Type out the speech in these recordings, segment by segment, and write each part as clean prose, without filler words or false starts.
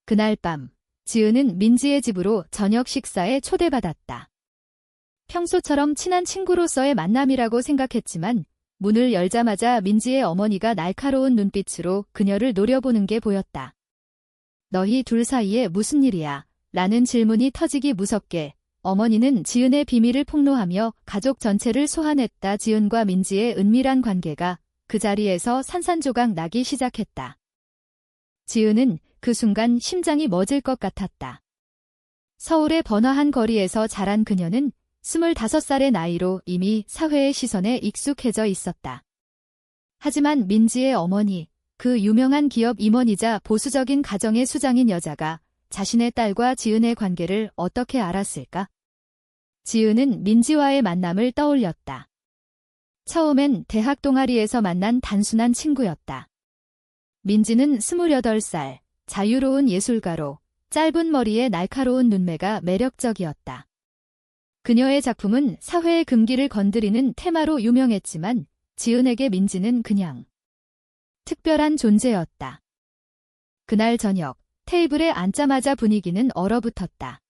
그날 밤, 지은은 민지의 집으로 저녁 식사에 초대받았다. 평소처럼 친한 친구로서의 만남이라고 생각했지만 문을 열자마자 민지의 어머니가 날카로운 눈빛으로 그녀를 노려보는 게 보였다. 너희 둘 사이에 무슨 일이야? 라는 질문이 터지기 무섭게 어머니는 지은의 비밀을 폭로하며 가족 전체를 소환했다. 지은과 민지의 은밀한 관계가 그 자리에서 산산조각 나기 시작했다. 지은은 그 순간 심장이 멎을 것 같았다. 서울의 번화한 거리에서 자란 그녀는 25살의 나이로 이미 사회의 시선에 익숙해져 있었다. 하지만 민지의 어머니, 그 유명한 기업 임원이자 보수적인 가정의 수장인 여자가 자신의 딸과 지은의 관계를 어떻게 알았을까? 지은은 민지와의 만남을 떠올렸다. 처음엔 대학 동아리에서 만난 단순한 친구였다. 민지는 28살, 자유로운 예술가로 짧은 머리에 날카로운 눈매가 매력적이었다. 그녀의 작품은 사회의 금기를 건드리는 테마로 유명했지만 지은에게 민지는 그냥 특별한 존재였다. 그날 저녁, 테이블에 앉자마자 분위기는 얼어붙었다.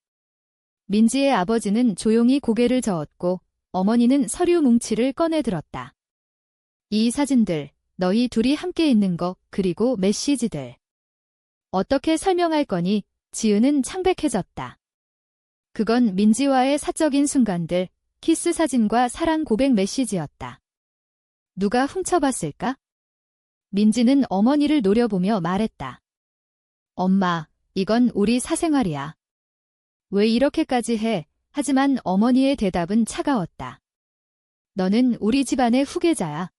민지의 아버지는 조용히 고개를 저었고 어머니는 서류 뭉치를 꺼내 들었다. 이 사진들, 너희 둘이 함께 있는 거, 그리고 메시지들. 어떻게 설명할 거니? 지은은 창백해졌다. 그건 민지와의 사적인 순간들, 키스 사진과 사랑 고백 메시지였다. 누가 훔쳐봤을까? 민지는 어머니를 노려보며 말했다. 엄마, 이건 우리 사생활이야. 왜 이렇게까지 해? 하지만 어머니의 대답은 차가웠다. 너는 우리 집안의 후계자야.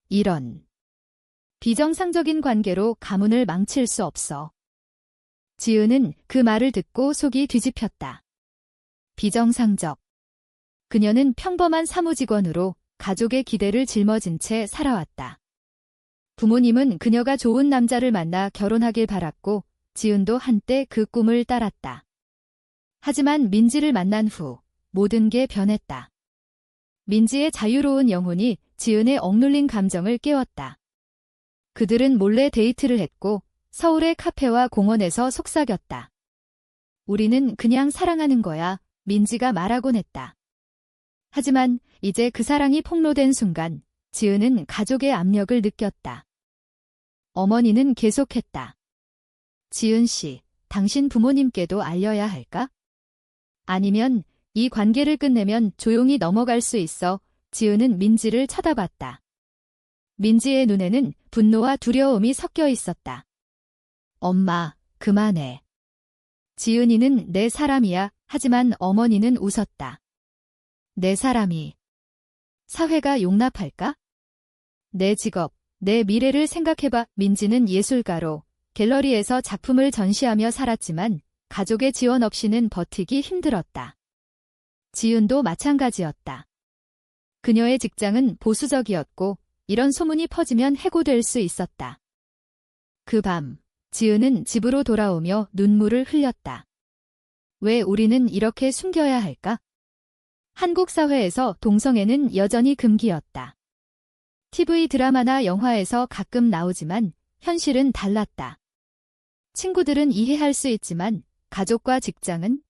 이런 비정상적인 관계로 가문을 망칠 수 없어. 지은은 그 말을 듣고 속이 뒤집혔다. 비정상적. 그녀는 평범한 사무직원으로 가족의 기대를 짊어진 채 살아왔다. 부모님은 그녀가 좋은 남자를 만나 결혼하길 바랐고 지은도 한때 그 꿈을 따랐다. 하지만 민지를 만난 후 모든 게 변했다. 민지의 자유로운 영혼이 지은의 억눌린 감정을 깨웠다. 그들은 몰래 데이트를 했고 서울의 카페와 공원에서 속삭였다. 우리는 그냥 사랑하는 거야, 민지가 말하곤 했다. 하지만 이제 그 사랑이 폭로된 순간 지은은 가족의 압력을 느꼈다. 어머니는 계속했다. 지은 씨, 당신 부모님께도 알려야 할까? 아니면 이 관계를 끝내면 조용히 넘어갈 수 있어. 지은은 민지를 쳐다봤다. 민지의 눈에는 분노와 두려움이 섞여 있었다. 엄마, 그만해. 지은이는 내 사람이야. 하지만 어머니는 웃었다. 내 사람이 사회가 용납할까? 내 직업, 내 미래를 생각해봐. 민지는 예술가로 갤러리에서 작품을 전시하며 살았지만 가족의 지원 없이는 버티기 힘들었다. 지은도 마찬가지였다. 그녀의 직장은 보수적이었고 이런 소문이 퍼지면 해고될 수 있었다. 그 밤, 지은은 집으로 돌아오며 눈물을 흘렸다. 왜 우리는 이렇게 숨겨야 할까? 한국 사회에서 동성애는 여전히 금기였다. TV 드라마나 영화에서 가끔 나오지만 현실은 달랐다. 친구들은 이해할 수 있지만 가족과 직장은?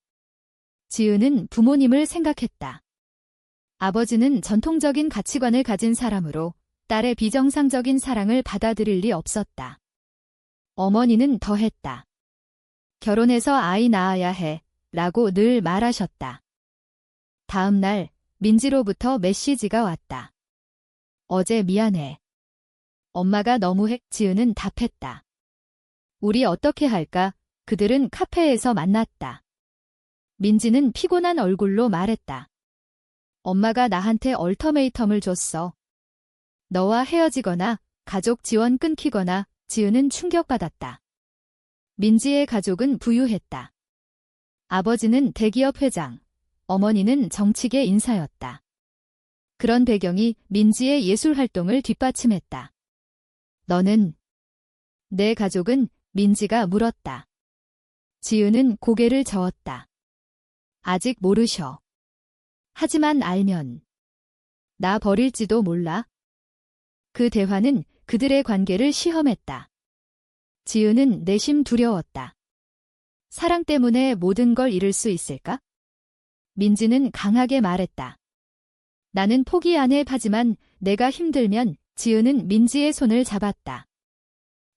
지은은 부모님을 생각했다. 아버지는 전통적인 가치관을 가진 사람으로 딸의 비정상적인 사랑을 받아들일 리 없었다. 어머니는 더했다. 결혼해서 아이 낳아야 해, 라고 늘 말하셨다. 다음 날 민지로부터 메시지가 왔다. 어제 미안해. 엄마가 너무해. 지은은 답했다. 우리 어떻게 할까? 그들은 카페에서 만났다. 민지는 피곤한 얼굴로 말했다. 엄마가 나한테 얼터메이텀을 줬어. 너와 헤어지거나 가족 지원 끊기거나. 지은은 충격받았다. 민지의 가족은 부유했다. 아버지는 대기업 회장, 어머니는 정치계 인사였다. 그런 배경이 민지의 예술 활동을 뒷받침했다. 너는? 내 가족은? 민지가 물었다. 지은은 고개를 저었다. 아직 모르셔. 하지만 알면 나 버릴지도 몰라. 그 대화는 그들의 관계를 시험했다. 지은은 내심 두려웠다. 사랑 때문에 모든 걸 잃을 수 있을까? 민지는 강하게 말했다. 나는 포기 안 해. 하지만 내가 힘들면 지은은 민지의 손을 잡았다.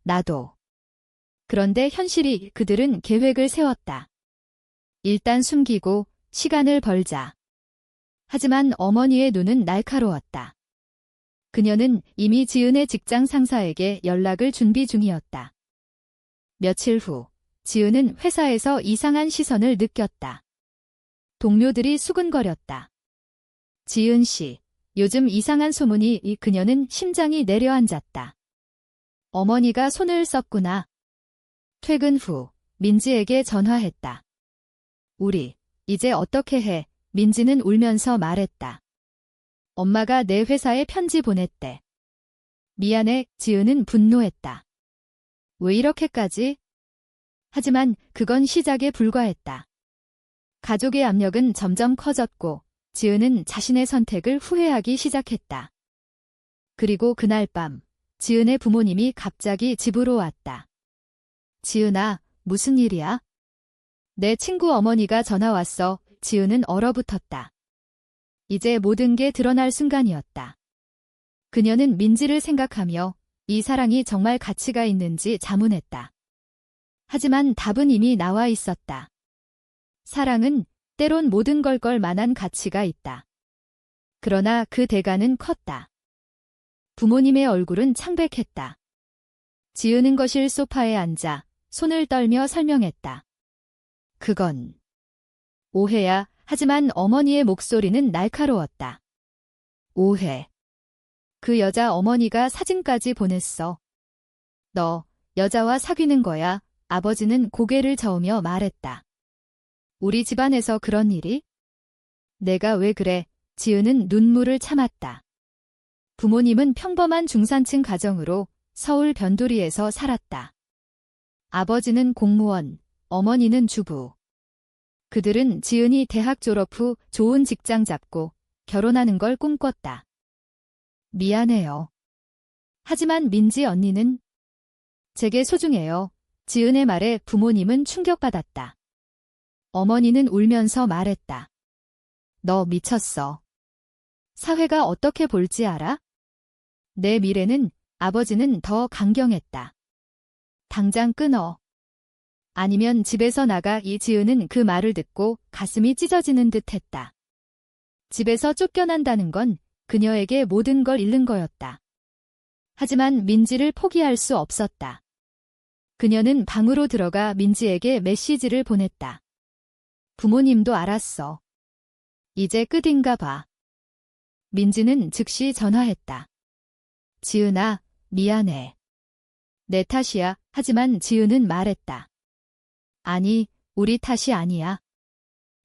나도. 그런데 현실이 그들은 계획을 세웠다. 일단 숨기고 시간을 벌자. 하지만 어머니의 눈은 날카로웠다. 그녀는 이미 지은의 직장 상사에게 연락을 준비 중이었다. 며칠 후, 지은은 회사에서 이상한 시선을 느꼈다. 동료들이 수근거렸다. 지은 씨, 요즘 이상한 소문이. 그녀는 심장이 내려앉았다. 어머니가 손을 썼구나. 퇴근 후, 민지에게 전화했다. 우리, 이제 어떻게 해? 민지는 울면서 말했다. 엄마가 내 회사에 편지 보냈대. 미안해. 지은은 분노했다. 왜 이렇게까지? 하지만 그건 시작에 불과했다. 가족의 압력은 점점 커졌고 지은은 자신의 선택을 후회하기 시작했다. 그리고 그날 밤, 지은의 부모님이 갑자기 집으로 왔다. 지은아, 무슨 일이야? 내 친구 어머니가 전화 왔어. 지은은 얼어붙었다. 이제 모든 게 드러날 순간이었다. 그녀는 민지를 생각하며 이 사랑이 정말 가치가 있는지 자문했다. 하지만 답은 이미 나와 있었다. 사랑은 때론 모든 걸 만한 가치가 있다. 그러나 그 대가는 컸다. 부모님의 얼굴은 창백했다. 지은은 거실 소파에 앉아 손을 떨며 설명했다. 그건 오해야. 하지만 어머니의 목소리는 날카로웠다. 오해. 그 여자 어머니가 사진까지 보냈어. 너 여자와 사귀는 거야. 아버지는 고개를 저으며 말했다. 우리 집안에서 그런 일이? 내가 왜 그래? 지은은 눈물을 참았다. 부모님은 평범한 중산층 가정으로 서울 변두리에서 살았다. 아버지는 공무원, 어머니는 주부. 그들은 지은이 대학 졸업 후 좋은 직장 잡고 결혼하는 걸 꿈꿨다. 미안해요. 하지만 민지 언니는 제게 소중해요. 지은의 말에 부모님은 충격받았다. 어머니는 울면서 말했다. 너 미쳤어. 사회가 어떻게 볼지 알아? 내 미래는. 아버지는 더 강경했다. 당장 끊어. 아니면 집에서 나가. 이지은은 그 말을 듣고 가슴이 찢어지는 듯 했다. 집에서 쫓겨난다는 건 그녀에게 모든 걸 잃는 거였다. 하지만 민지를 포기할 수 없었다. 그녀는 방으로 들어가 민지에게 메시지를 보냈다. 부모님도 알았어. 이제 끝인가 봐. 민지는 즉시 전화했다. 지은아, 미안해. 내 탓이야. 하지만 지은은 말했다. 아니, 우리 탓이 아니야.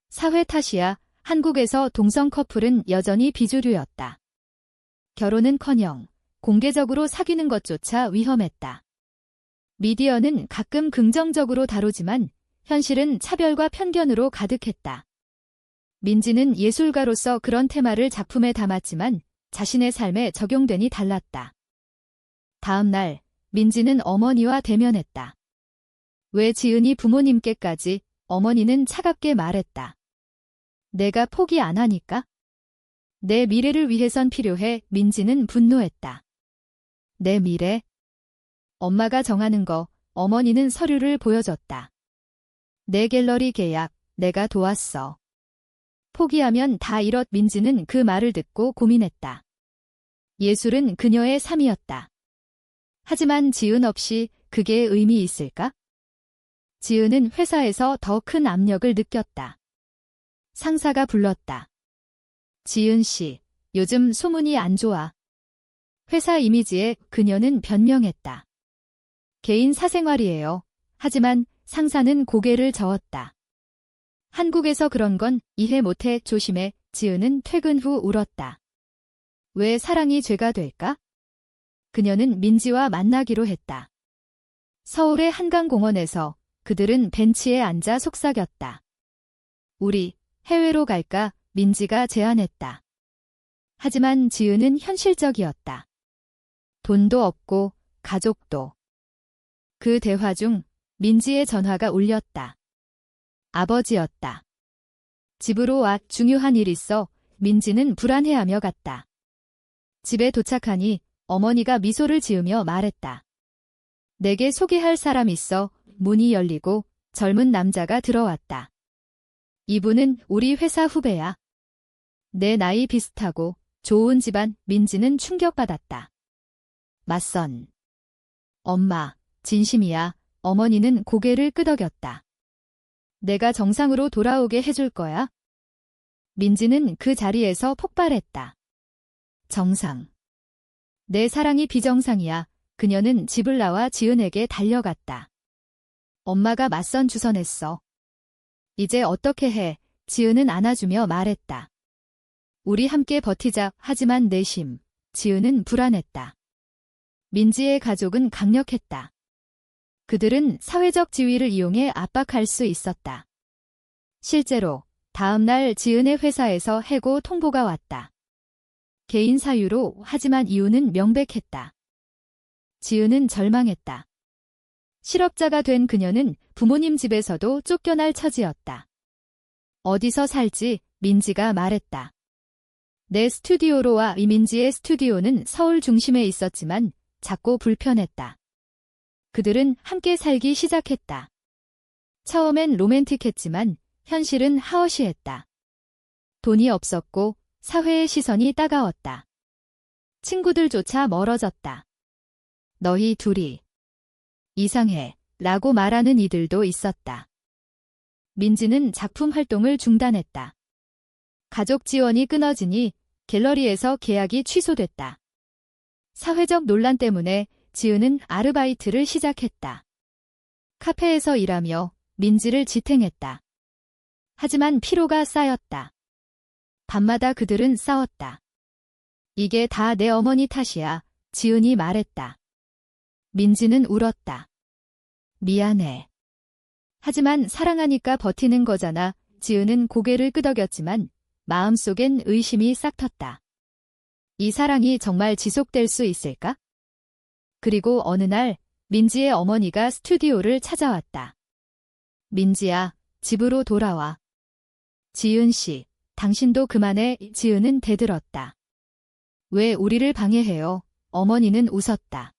사회 탓이야. 한국에서 동성 커플은 여전히 비주류였다. 결혼은커녕 공개적으로 사귀는 것조차 위험했다. 미디어는 가끔 긍정적으로 다루지만 현실은 차별과 편견으로 가득했다. 민지는 예술가로서 그런 테마를 작품에 담았지만 자신의 삶에 적용되니 달랐다. 다음 날, 민지는 어머니와 대면했다. 왜 지은이 부모님께까지? 어머니는 차갑게 말했다. 내가 포기 안 하니까? 내 미래를 위해선 필요해. 민지는 분노했다. 내 미래? 엄마가 정하는 거. 어머니는 서류를 보여줬다. 내 갤러리 계약, 내가 도왔어. 포기하면 다 잃었. 민지는 그 말을 듣고 고민했다. 예술은 그녀의 삶이었다. 하지만 지은 없이 그게 의미 있을까? 지은은 회사에서 더 큰 압력을 느꼈다. 상사가 불렀다. 지은 씨, 요즘 소문이 안 좋아. 회사 이미지에. 그녀는 변명했다. 개인 사생활이에요. 하지만 상사는 고개를 저었다. 한국에서 그런 건 이해 못해. 조심해. 지은은 퇴근 후 울었다. 왜 사랑이 죄가 될까? 그녀는 민지와 만나기로 했다. 서울의 한강공원에서 그들은 벤치에 앉아 속삭였다. 우리 해외로 갈까? 민지가 제안했다. 하지만 지은은 현실적이었다. 돈도 없고 가족도. 그 대화 중 민지의 전화가 울렸다. 아버지였다. 집으로 와 중요한 일 있어 민지는 불안해하며 갔다. 집에 도착하니 어머니가 미소를 지으며 말했다. 내게 소개할 사람 있어. 문이 열리고 젊은 남자가 들어왔다. 이분은 우리 회사 후배야. 내 나이 비슷하고 좋은 집안. 민지는 충격받았다. 맞선. 엄마, 진심이야. 어머니는 고개를 끄덕였다. 내가 정상으로 돌아오게 해줄 거야? 민지는 그 자리에서 폭발했다. 정상. 내 사랑이 비정상이야. 그녀는 집을 나와 지은에게 달려갔다. 엄마가 맞선 주선했어. 이제 어떻게 해? 지은은 안아주며 말했다. 우리 함께 버티자. 하지만 내심, 지은은 불안했다. 민지의 가족은 강력했다. 그들은 사회적 지위를 이용해 압박할 수 있었다. 실제로 다음 날 지은의 회사에서 해고 통보가 왔다. 개인 사유로. 하지만 이유는 명백했다. 지은은 절망했다. 실업자가 된 그녀는 부모님 집에서도 쫓겨날 처지였다. 어디서 살지? 민지가 말했다. 내 스튜디오로 와. 이민지의 스튜디오는 서울 중심에 있었지만 작고 불편했다. 그들은 함께 살기 시작했다. 처음엔 로맨틱했지만 현실은 하어시했다. 돈이 없었고 사회의 시선이 따가웠다. 친구들조차 멀어졌다. 너희 둘이 이상해 라고 말하는 이들도 있었다. 민지는 작품 활동을 중단했다. 가족 지원이 끊어지니 갤러리에서 계약이 취소됐다. 사회적 논란 때문에 지은은 아르바이트를 시작했다. 카페에서 일하며 민지를 지탱했다. 하지만 피로가 쌓였다. 밤마다 그들은 싸웠다. 이게 다 내 어머니 탓이야. 지은이 말했다. 민지는 울었다. 미안해. 하지만 사랑하니까 버티는 거잖아. 지은은 고개를 끄덕였지만 마음속엔 의심이 싹 텄다. 이 사랑이 정말 지속될 수 있을까? 그리고 어느 날 민지의 어머니가 스튜디오를 찾아왔다. 민지야, 집으로 돌아와. 지은 씨, 당신도 그만해. 지은은 대들었다. 왜 우리를 방해해요? 어머니는 웃었다.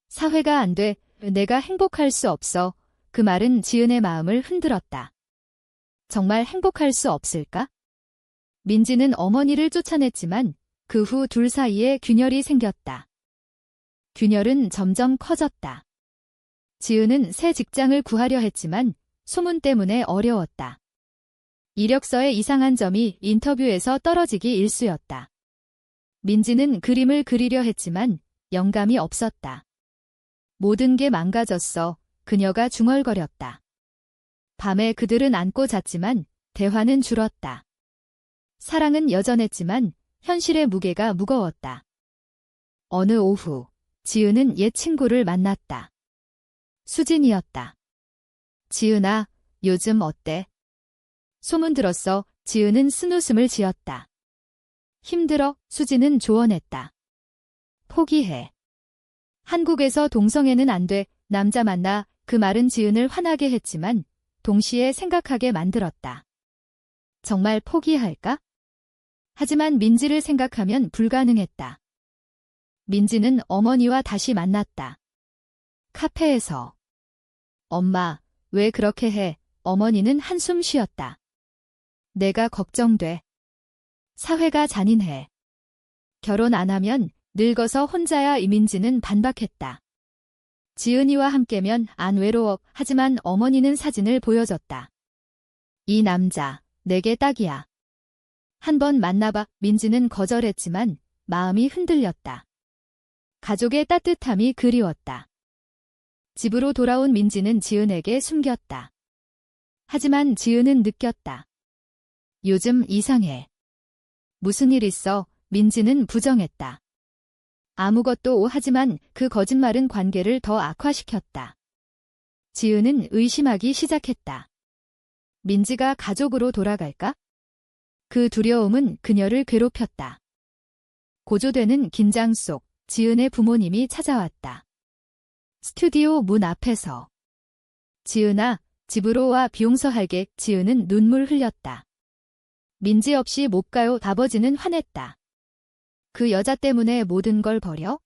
사회가 안 돼. 내가 행복할 수 없어. 그 말은 지은의 마음을 흔들었다. 정말 행복할 수 없을까? 민지는 어머니를 쫓아냈지만 그 후 둘 사이에 균열이 생겼다. 균열은 점점 커졌다. 지은은 새 직장을 구하려 했지만 소문 때문에 어려웠다. 이력서에 이상한 점이 인터뷰에서 떨어지기 일쑤였다. 민지는 그림을 그리려 했지만 영감이 없었다. 모든 게 망가졌어. 그녀가 중얼거렸다. 밤에 그들은 안고 잤지만 대화는 줄었다. 사랑은 여전했지만 현실의 무게가 무거웠다. 어느 오후, 지은은 옛 친구를 만났다. 수진이었다. 지은아, 요즘 어때? 소문 들었어. 지은은 쓴웃음을 지었다. 힘들어. 수진은 조언했다. 포기해. 한국에서 동성애는 안 돼. 남자 만나. 그 말은 지은을 화나게 했지만 동시에 생각하게 만들었다. 정말 포기할까? 하지만 민지를 생각하면 불가능했다. 민지는 어머니와 다시 만났다. 카페에서. 엄마, 왜 그렇게 해? 어머니는 한숨 쉬었다. 내가 걱정돼. 사회가 잔인해. 결혼 안 하면 늙어서 혼자야. 이민지는 반박했다. 지은이와 함께면 안 외로워. 하지만 어머니는 사진을 보여줬다. 이 남자, 내게 딱이야. 한번 만나봐. 민지는 거절했지만 마음이 흔들렸다. 가족의 따뜻함이 그리웠다. 집으로 돌아온 민지는 지은에게 숨겼다. 하지만 지은은 느꼈다. 요즘 이상해. 무슨 일 있어? 민지는 부정했다. 아무것도. 하지만 그 거짓말은 관계를 더 악화시켰다. 지은은 의심하기 시작했다. 민지가 가족으로 돌아갈까? 그 두려움은 그녀를 괴롭혔다. 고조되는 긴장 속 지은의 부모님이 찾아왔다. 스튜디오 문 앞에서. 지은아, 집으로 와 비용서하게 지은은 눈물 흘렸다. 민지 없이 못 가요. 아버지는 화냈다. 그 여자 때문에 모든 걸 버려?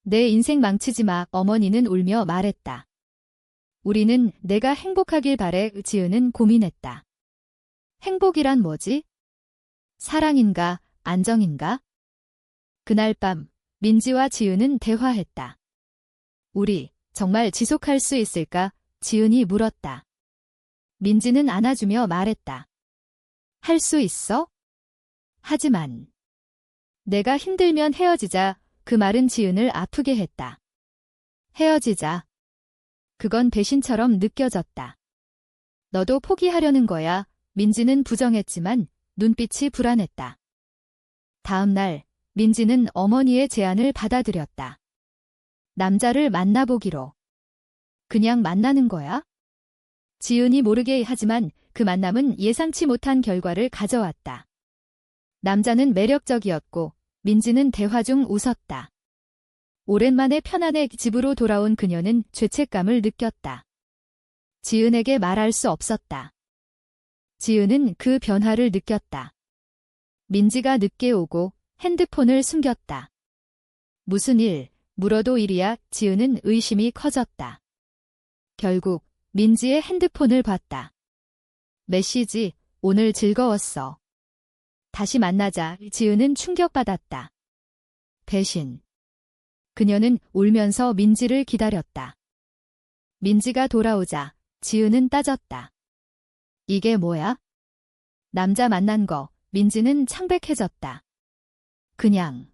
내 인생 망치지 마. 어머니는 울며 말했다. 우리는 내가 행복하길 바래. 지은은 고민했다. 행복이란 뭐지? 사랑인가, 안정인가? 그날 밤, 민지와 지은은 대화했다. 우리 정말 지속할 수 있을까? 지은이 물었다. 민지는 안아주며 말했다. 할 수 있어? 하지만 내가 힘들면 헤어지자. 그 말은 지은을 아프게 했다. 헤어지자. 그건 배신처럼 느껴졌다. 너도 포기하려는 거야. 민지는 부정했지만 눈빛이 불안했다. 다음 날 민지는 어머니의 제안을 받아들였다. 남자를 만나보기로. 그냥 만나는 거야? 지은이 모르게 하지만 그 만남은 예상치 못한 결과를 가져왔다. 남자는 매력적이었고 민지는 대화 중 웃었다. 오랜만에 편안해 집으로 돌아온 그녀는 죄책감을 느꼈다. 지은에게 말할 수 없었다. 지은은 그 변화를 느꼈다. 민지가 늦게 오고 핸드폰을 숨겼다. 무슨 일? 물어도 일이야. 지은은 의심이 커졌다. 결국 민지의 핸드폰을 봤다. 메시지, 오늘 즐거웠어. 다시 만나자. 지은은 충격받았다. 배신. 그녀는 울면서 민지를 기다렸다. 민지가 돌아오자 지은은 따졌다. 이게 뭐야? 남자 만난 거. 민지는 창백해졌다. 그냥.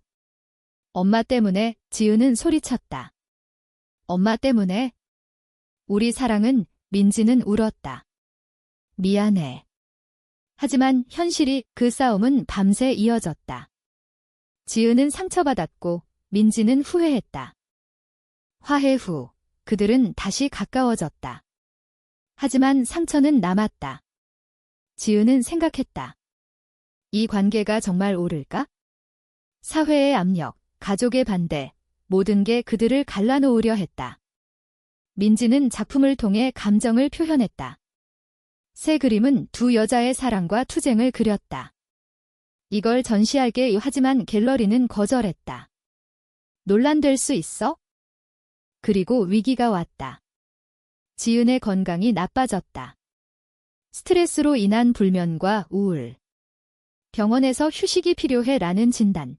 엄마 때문에. 지은은 소리쳤다. 엄마 때문에? 우리 사랑은. 민지는 울었다. 미안해. 하지만 현실이 그 싸움은 밤새 이어졌다. 지은은 상처받았고 민지는 후회했다. 화해 후 그들은 다시 가까워졌다. 하지만 상처는 남았다. 지은은 생각했다. 이 관계가 정말 옳을까? 사회의 압력, 가족의 반대, 모든 게 그들을 갈라놓으려 했다. 민지는 작품을 통해 감정을 표현했다. 새 그림은 두 여자의 사랑과 투쟁을 그렸다. 이걸 전시하게 하지만 갤러리는 거절했다. 논란될 수 있어? 그리고 위기가 왔다. 지은의 건강이 나빠졌다. 스트레스로 인한 불면과 우울. 병원에서 휴식이 필요해 라는 진단.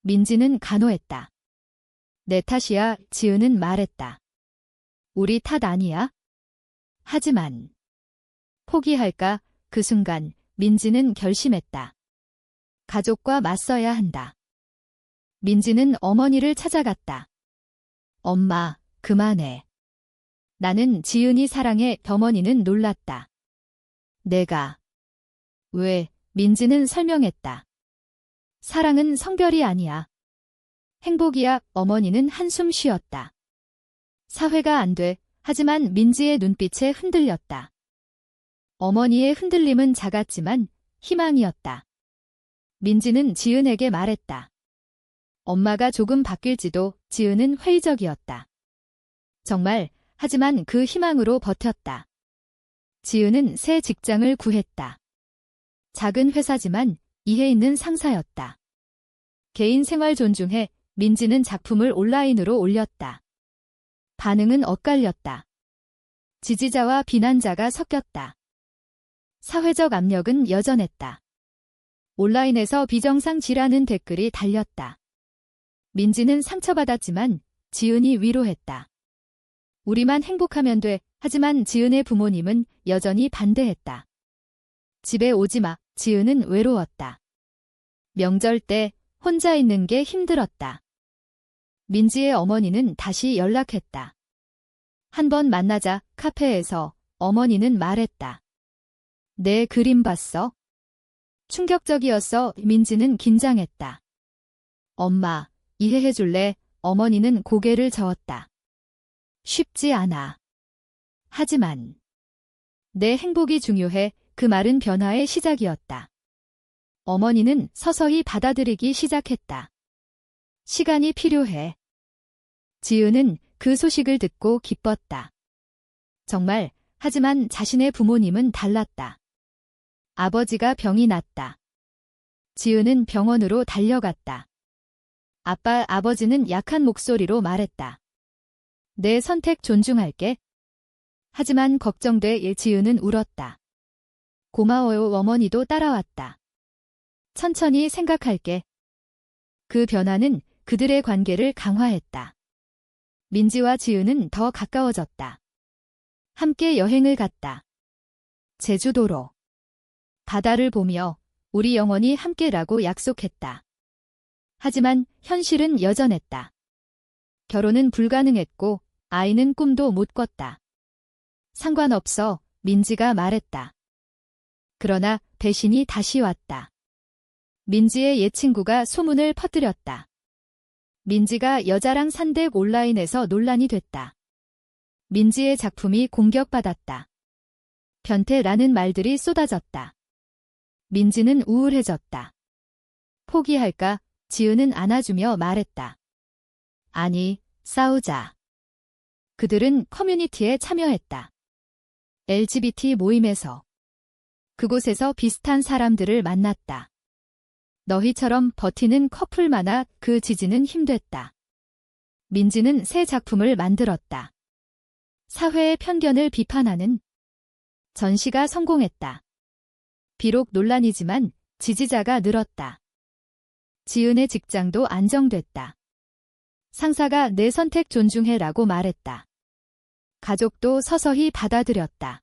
민지는 간호했다. 내 탓이야. 지은은 말했다. 우리 탓 아니야? 하지만 포기할까? 그 순간 민지는 결심했다. 가족과 맞서야 한다. 민지는 어머니를 찾아갔다. 엄마, 그만해. 나는 지은이 사랑해. 어머니는 놀랐다. 내가. 왜? 민지는 설명했다. 사랑은 성별이 아니야. 행복이야. 어머니는 한숨 쉬었다. 사회가 안 돼. 하지만 민지의 눈빛에 흔들렸다. 어머니의 흔들림은 작았지만 희망이었다. 민지는 지은에게 말했다. 엄마가 조금 바뀔지도. 지은은 회의적이었다. 정말, 하지만 그 희망으로 버텼다. 지은은 새 직장을 구했다. 작은 회사지만 이해 있는 상사였다. 개인 생활 존중해. 민지는 작품을 온라인으로 올렸다. 반응은 엇갈렸다. 지지자와 비난자가 섞였다. 사회적 압력은 여전했다. 온라인에서 비정상지라는 댓글이 달렸다. 민지는 상처받았지만 지은이 위로했다. 우리만 행복하면 돼. 하지만 지은의 부모님은 여전히 반대했다. 집에 오지 마. 지은은 외로웠다. 명절 때 혼자 있는 게 힘들었다. 민지의 어머니는 다시 연락했다. 한번 만나자. 카페에서 어머니는 말했다. 내 그림 봤어? 충격적이었어. 민지는 긴장했다. 엄마, 이해해줄래? 어머니는 고개를 저었다. 쉽지 않아. 하지만 내 행복이 중요해. 그 말은 변화의 시작이었다. 어머니는 서서히 받아들이기 시작했다. 시간이 필요해. 지은은 그 소식을 듣고 기뻤다. 정말, 하지만 자신의 부모님은 달랐다. 아버지가 병이 났다. 지은은 병원으로 달려갔다. 아버지는 약한 목소리로 말했다. 내 선택 존중할게. 하지만 걱정돼 지은은 울었다. 고마워요. 어머니도 따라왔다. 천천히 생각할게. 그 변화는 그들의 관계를 강화했다. 민지와 지은은 더 가까워졌다. 함께 여행을 갔다. 제주도로. 바다를 보며 우리 영원히 함께라고 약속했다. 하지만 현실은 여전했다. 결혼은 불가능했고 아이는 꿈도 못 꿨다. 상관없어, 민지가 말했다. 그러나 배신이 다시 왔다. 민지의 옛 친구가 소문을 퍼뜨렸다. 민지가 여자랑 산댁 온라인에서 논란이 됐다. 민지의 작품이 공격받았다. 변태라는 말들이 쏟아졌다. 민지는 우울해졌다. 포기할까? 지은은 안아주며 말했다. 아니, 싸우자. 그들은 커뮤니티에 참여했다. LGBT 모임에서. 그곳에서 비슷한 사람들을 만났다. 너희처럼 버티는 커플 많아 그 지지는 힘됐다. 민지는 새 작품을 만들었다. 사회의 편견을 비판하는 전시가 성공했다. 비록 논란이지만 지지자가 늘었다. 지은의 직장도 안정됐다. 상사가 내 선택 존중해라고 말했다. 가족도 서서히 받아들였다.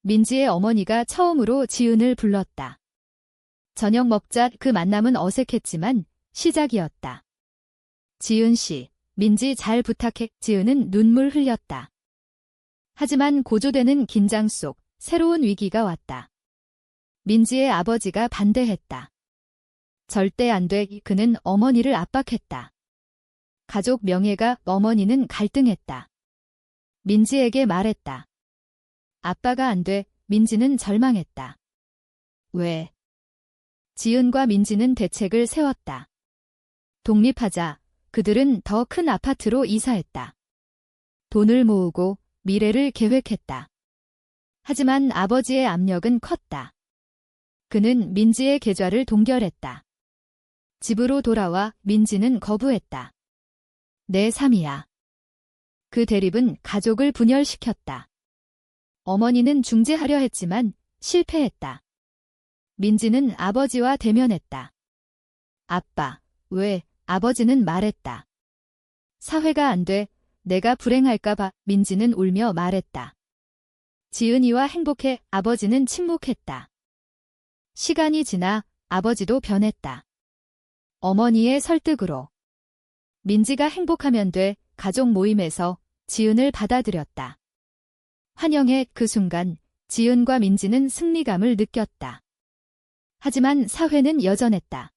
민지의 어머니가 처음으로 지은을 불렀다. 저녁 먹자. 그 만남은 어색했지만 시작이었다. 지은 씨, 민지 잘 부탁해. 지은은 눈물 흘렸다. 하지만 고조되는 긴장 속 새로운 위기가 왔다. 민지의 아버지가 반대했다. 절대 안 돼. 그는 어머니를 압박했다. 가족 명예가. 어머니는 갈등했다. 민지에게 말했다. 아빠가 안 돼. 민지는 절망했다. 왜? 지은과 민지는 대책을 세웠다. 독립하자. 그들은 더 큰 아파트로 이사했다. 돈을 모으고 미래를 계획했다. 하지만 아버지의 압력은 컸다. 그는 민지의 계좌를 동결했다. 집으로 돌아와 민지는 거부했다. 내 삶이야. 그 대립은 가족을 분열시켰다. 어머니는 중재하려 했지만 실패했다. 민지는 아버지와 대면했다. 아빠, 왜? 아버지는 말했다. 사회가 안 돼. 내가 불행할까봐. 민지는 울며 말했다. 지은이와 행복해. 아버지는 침묵했다. 시간이 지나 아버지도 변했다. 어머니의 설득으로. 민지가 행복하면 돼. 가족 모임에서 지은을 받아들였다. 환영해. 그 순간 지은과 민지는 승리감을 느꼈다. 하지만 사회는 여전했다.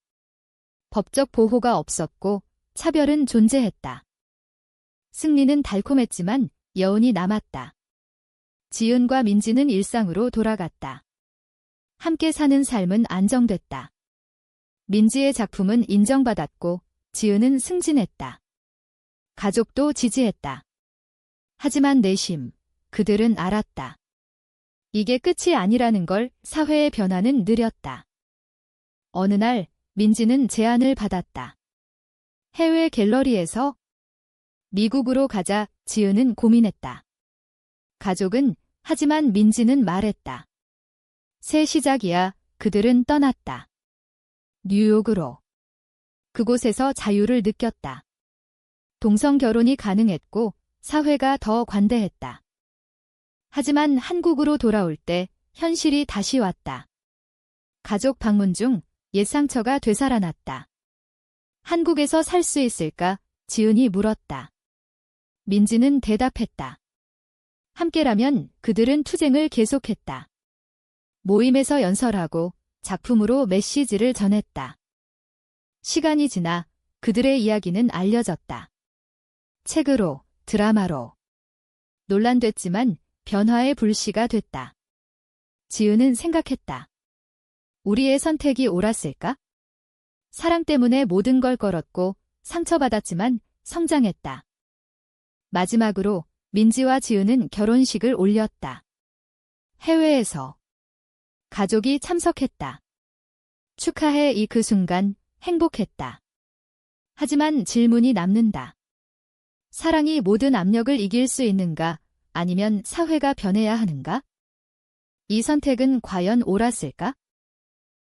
법적 보호가 없었고 차별은 존재했다. 승리는 달콤했지만 여운이 남았다. 지은과 민지는 일상으로 돌아갔다. 함께 사는 삶은 안정됐다. 민지의 작품은 인정받았고 지은은 승진했다. 가족도 지지했다. 하지만 내심 그들은 알았다. 이게 끝이 아니라는 걸. 사회의 변화는 느렸다. 어느 날 민지는 제안을 받았다. 해외 갤러리에서 미국으로 가자. 지은은 고민했다. 가족은 하지만 민지는 말했다. 새 시작이야. 그들은 떠났다. 뉴욕으로. 그곳에서 자유를 느꼈다. 동성 결혼이 가능했고 사회가 더 관대했다. 하지만 한국으로 돌아올 때 현실이 다시 왔다. 가족 방문 중 옛 상처가 되살아났다. 한국에서 살 수 있을까? 지은이 물었다. 민지는 대답했다. 함께라면. 그들은 투쟁을 계속했다. 모임에서 연설하고 작품으로 메시지를 전했다. 시간이 지나 그들의 이야기는 알려졌다. 책으로, 드라마로. 논란됐지만 변화의 불씨가 됐다. 지은은 생각했다. 우리의 선택이 옳았을까? 사랑 때문에 모든 걸 걸었고 상처받았지만 성장했다. 마지막으로 민지와 지은은 결혼식을 올렸다. 해외에서 가족이 참석했다. 축하해. 이 그 순간 행복했다. 하지만 질문이 남는다. 사랑이 모든 압력을 이길 수 있는가? 아니면 사회가 변해야 하는가? 이 선택은 과연 옳았을까?